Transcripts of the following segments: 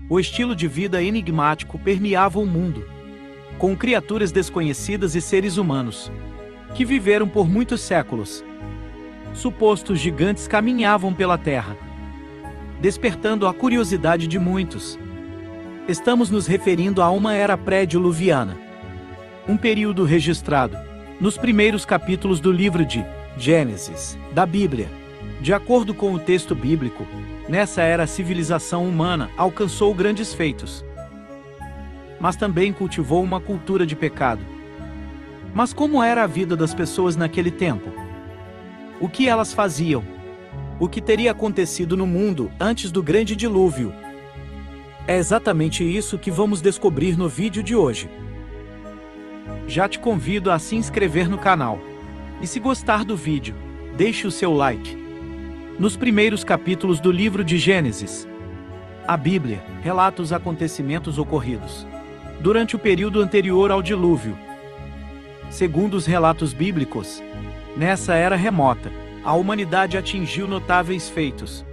O estilo de vida enigmático permeava o mundo, com criaturas desconhecidas e seres humanos, que viveram por muitos séculos. Supostos gigantes caminhavam pela Terra, despertando a curiosidade de muitos. Estamos nos referindo a uma era pré-diluviana, um período registrado nos primeiros capítulos do livro de Gênesis, da Bíblia. De acordo com o texto bíblico, nessa era a civilização humana alcançou grandes feitos, mas também cultivou uma cultura de pecado. Mas como era a vida das pessoas naquele tempo? O que elas faziam? O que teria acontecido no mundo antes do grande dilúvio? É exatamente isso que vamos descobrir no vídeo de hoje. Já te convido a se inscrever no canal. E se gostar do vídeo, deixe o seu like. Nos primeiros capítulos do livro de Gênesis, a Bíblia relata os acontecimentos ocorridos durante o período anterior ao dilúvio. Segundo os relatos bíblicos, nessa era remota, a humanidade atingiu notáveis feitos,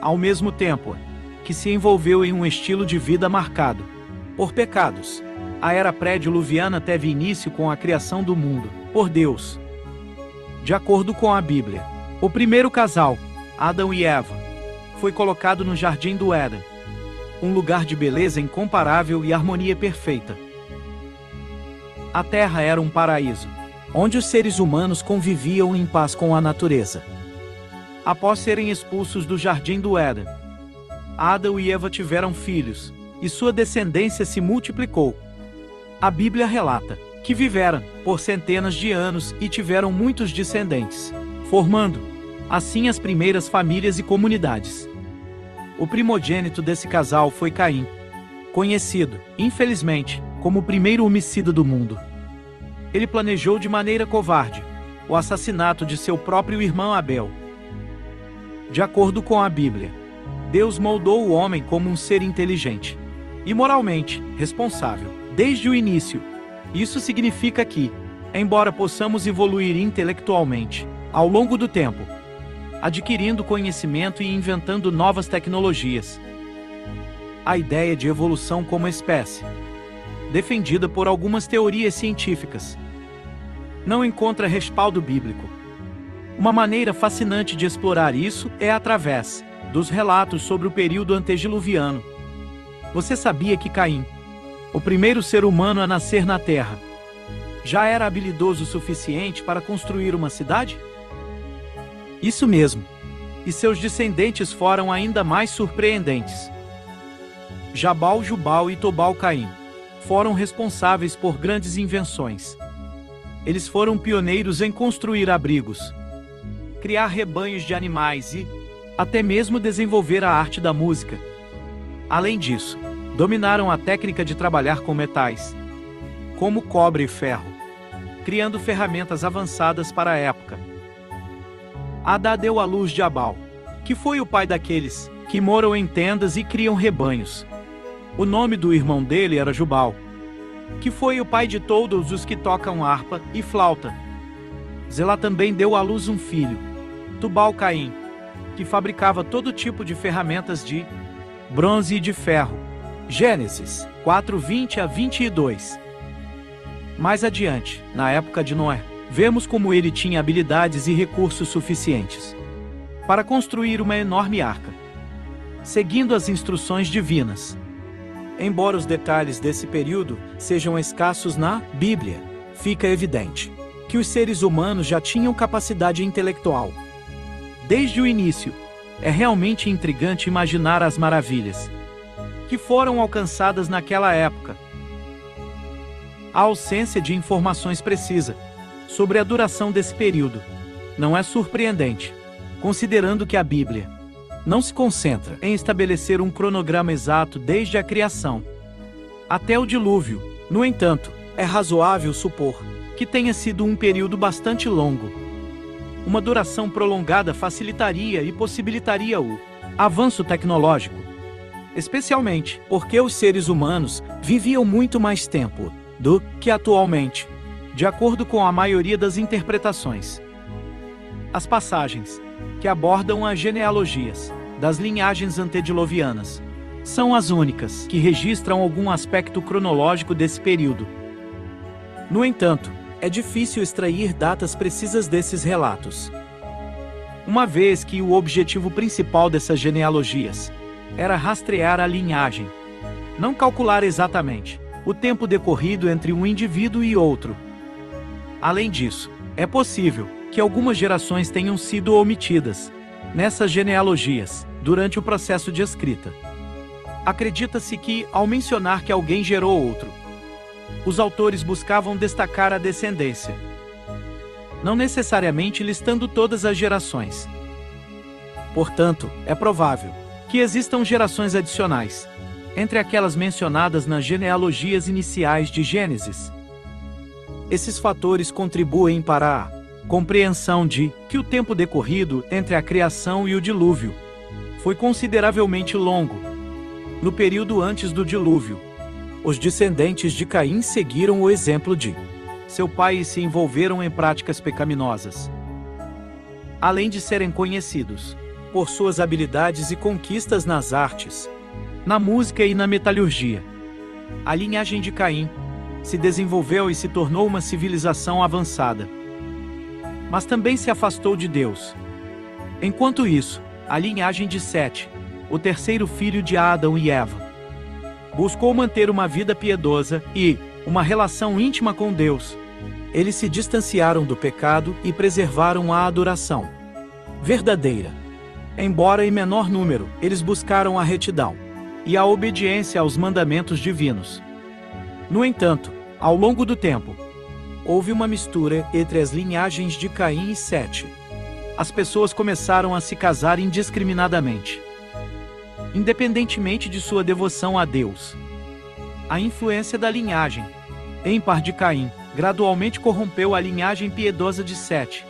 ao mesmo tempo que se envolveu em um estilo de vida marcado por pecados. A era pré-diluviana teve início com a criação do mundo por Deus. De acordo com a Bíblia, o primeiro casal, Adão e Eva, foi colocado no Jardim do Éden, um lugar de beleza incomparável e harmonia perfeita. A Terra era um paraíso, onde os seres humanos conviviam em paz com a natureza. Após serem expulsos do Jardim do Éden, Adão e Eva tiveram filhos, e sua descendência se multiplicou. A Bíblia relata que viveram por centenas de anos e tiveram muitos descendentes, formando, assim, as primeiras famílias e comunidades. O primogênito desse casal foi Caim, conhecido, infelizmente, como o primeiro homicida do mundo. Ele planejou de maneira covarde o assassinato de seu próprio irmão Abel. De acordo com a Bíblia, Deus moldou o homem como um ser inteligente e moralmente responsável desde o início. Isso significa que, embora possamos evoluir intelectualmente ao longo do tempo, adquirindo conhecimento e inventando novas tecnologias, a ideia de evolução como espécie, defendida por algumas teorias científicas, não encontra respaldo bíblico. Uma maneira fascinante de explorar isso é através dos relatos sobre o período antediluviano. Você sabia que Caim, o primeiro ser humano a nascer na Terra, já era habilidoso o suficiente para construir uma cidade? Isso mesmo. E seus descendentes foram ainda mais surpreendentes. Jabal, Jubal e Tobal-Caim foram responsáveis por grandes invenções. Eles foram pioneiros em construir abrigos, criar rebanhos de animais e até mesmo desenvolver a arte da música. Além disso, dominaram a técnica de trabalhar com metais, como cobre e ferro, criando ferramentas avançadas para a época. Adá deu à luz Jabal, que foi o pai daqueles que moram em tendas e criam rebanhos. O nome do irmão dele era Jubal, que foi o pai de todos os que tocam harpa e flauta. Zelá também deu à luz um filho, Tubal-Caim, que fabricava todo tipo de ferramentas de bronze e de ferro. Gênesis 4:20-22. Mais adiante, na época de Noé, vemos como ele tinha habilidades e recursos suficientes para construir uma enorme arca, seguindo as instruções divinas. Embora os detalhes desse período sejam escassos na Bíblia, fica evidente que os seres humanos já tinham capacidade intelectual. Desde o início, é realmente intrigante imaginar as maravilhas que foram alcançadas naquela época. A ausência de informações precisas sobre a duração desse período não é surpreendente, considerando que a Bíblia não se concentra em estabelecer um cronograma exato desde a criação até o dilúvio. No entanto, é razoável supor que tenha sido um período bastante longo. Uma duração prolongada facilitaria e possibilitaria o avanço tecnológico, especialmente porque os seres humanos viviam muito mais tempo do que atualmente, de acordo com a maioria das interpretações. As passagens que abordam as genealogias das linhagens antediluvianas são as únicas que registram algum aspecto cronológico desse período. No entanto, é difícil extrair datas precisas desses relatos, uma vez que o objetivo principal dessas genealogias era rastrear a linhagem, não calcular exatamente o tempo decorrido entre um indivíduo e outro. Além disso, é possível que algumas gerações tenham sido omitidas nessas genealogias durante o processo de escrita. Acredita-se que, ao mencionar que alguém gerou outro, os autores buscavam destacar a descendência, não necessariamente listando todas as gerações. Portanto, é provável que existam gerações adicionais entre aquelas mencionadas nas genealogias iniciais de Gênesis. Esses fatores contribuem para a compreensão de que o tempo decorrido entre a criação e o dilúvio foi consideravelmente longo. No período antes do dilúvio, os descendentes de Caim seguiram o exemplo de seu pai e se envolveram em práticas pecaminosas. Além de serem conhecidos por suas habilidades e conquistas nas artes, na música e na metalurgia, a linhagem de Caim se desenvolveu e se tornou uma civilização avançada. Mas também se afastou de Deus. Enquanto isso, a linhagem de Sete, o terceiro filho de Adão e Eva, buscou manter uma vida piedosa e uma relação íntima com Deus. Eles se distanciaram do pecado e preservaram a adoração verdadeira. Embora em menor número, eles buscaram a retidão e a obediência aos mandamentos divinos. No entanto, ao longo do tempo, houve uma mistura entre as linhagens de Caim e Sete. As pessoas começaram a se casar indiscriminadamente, independentemente de sua devoção a Deus. A influência da linhagem ímpar de Caim gradualmente corrompeu a linhagem piedosa de Sete.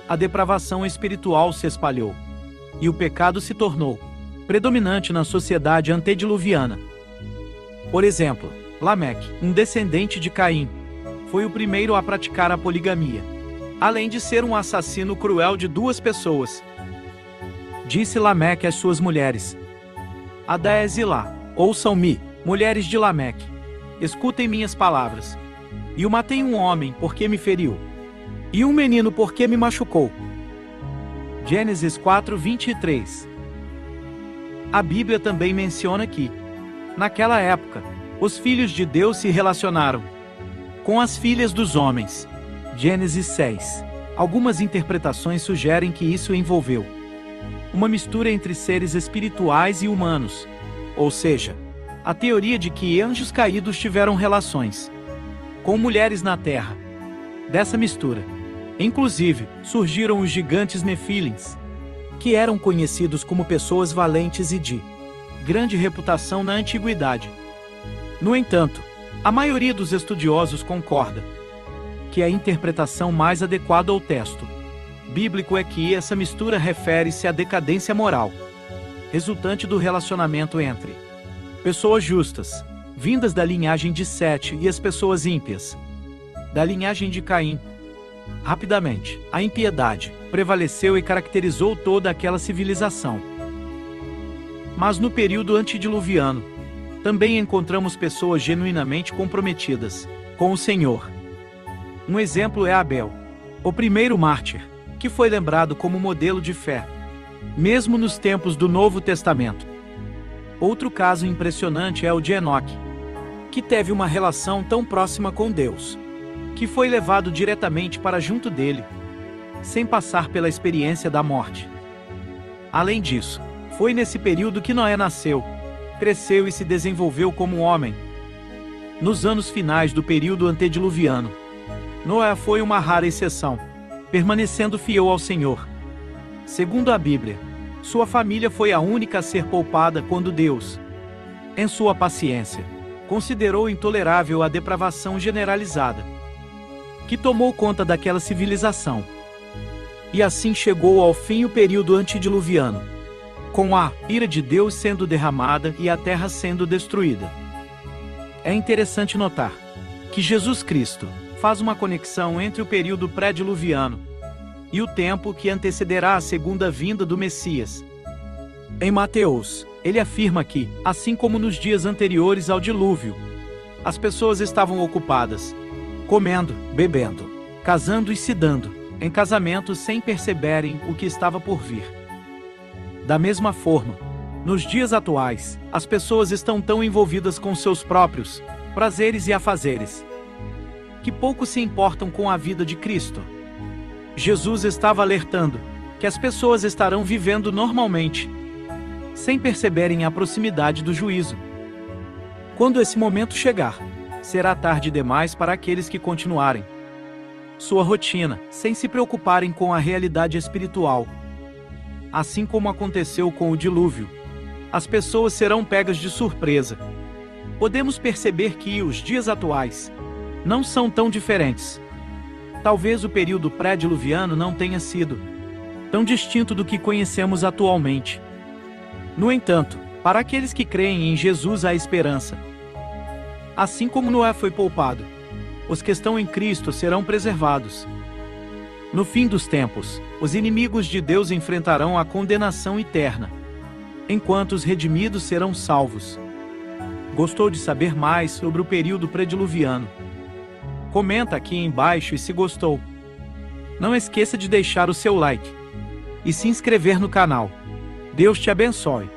A depravação espiritual se espalhou, e o pecado se tornou predominante na sociedade antediluviana. Por exemplo, Lameque, um descendente de Caim, foi o primeiro a praticar a poligamia, além de ser um assassino cruel de duas pessoas. Disse Lameque às suas mulheres: Adá e Zilá, ouçam-me, mulheres de Lameque, escutem minhas palavras. E eu matei um homem porque me feriu, e um menino porque me machucou. Gênesis 4:23. A Bíblia também menciona que, naquela época, os filhos de Deus se relacionaram com as filhas dos homens. Gênesis 6. Algumas interpretações sugerem que isso envolveu uma mistura entre seres espirituais e humanos, ou seja, a teoria de que anjos caídos tiveram relações com mulheres na terra. Dessa mistura, inclusive, surgiram os gigantes Nefilins, que eram conhecidos como pessoas valentes e de grande reputação na antiguidade. No entanto, a maioria dos estudiosos concorda que a interpretação mais adequada ao texto bíblico é que essa mistura refere-se à decadência moral resultante do relacionamento entre pessoas justas, vindas da linhagem de Sete, e as pessoas ímpias, da linhagem de Caim. Rapidamente, a impiedade prevaleceu e caracterizou toda aquela civilização. Mas no período antediluviano, também encontramos pessoas genuinamente comprometidas com o Senhor. Um exemplo é Abel, o primeiro mártir, que foi lembrado como modelo de fé, mesmo nos tempos do Novo Testamento. Outro caso impressionante é o de Enoque, que teve uma relação tão próxima com Deus, que foi levado diretamente para junto dele, sem passar pela experiência da morte. Além disso, foi nesse período que Noé nasceu, cresceu e se desenvolveu como homem. Nos anos finais do período antediluviano, Noé foi uma rara exceção, permanecendo fiel ao Senhor. Segundo a Bíblia, sua família foi a única a ser poupada quando Deus, em sua paciência, considerou intolerável a depravação generalizada que tomou conta daquela civilização. E assim chegou ao fim o período antediluviano, com a ira de Deus sendo derramada e a terra sendo destruída. É interessante notar que Jesus Cristo faz uma conexão entre o período pré-diluviano e o tempo que antecederá a segunda vinda do Messias. Em Mateus Ele afirma que, assim como nos dias anteriores ao dilúvio, as pessoas estavam ocupadas, comendo, bebendo, casando e se dando em casamentos sem perceberem o que estava por vir. Da mesma forma, nos dias atuais, as pessoas estão tão envolvidas com seus próprios prazeres e afazeres, que pouco se importam com a vida de Cristo. Jesus estava alertando que as pessoas estarão vivendo normalmente, sem perceberem a proximidade do juízo. Quando esse momento chegar, será tarde demais para aqueles que continuarem sua rotina, sem se preocuparem com a realidade espiritual. Assim como aconteceu com o dilúvio, as pessoas serão pegas de surpresa. Podemos perceber que os dias atuais não são tão diferentes. Talvez o período pré-diluviano não tenha sido tão distinto do que conhecemos atualmente. No entanto, para aqueles que creem em Jesus há esperança. Assim como Noé foi poupado, os que estão em Cristo serão preservados. No fim dos tempos, os inimigos de Deus enfrentarão a condenação eterna, enquanto os redimidos serão salvos. Gostou de saber mais sobre o período prediluviano? Comenta aqui embaixo e se gostou. Não esqueça de deixar o seu like e se inscrever no canal. Deus te abençoe.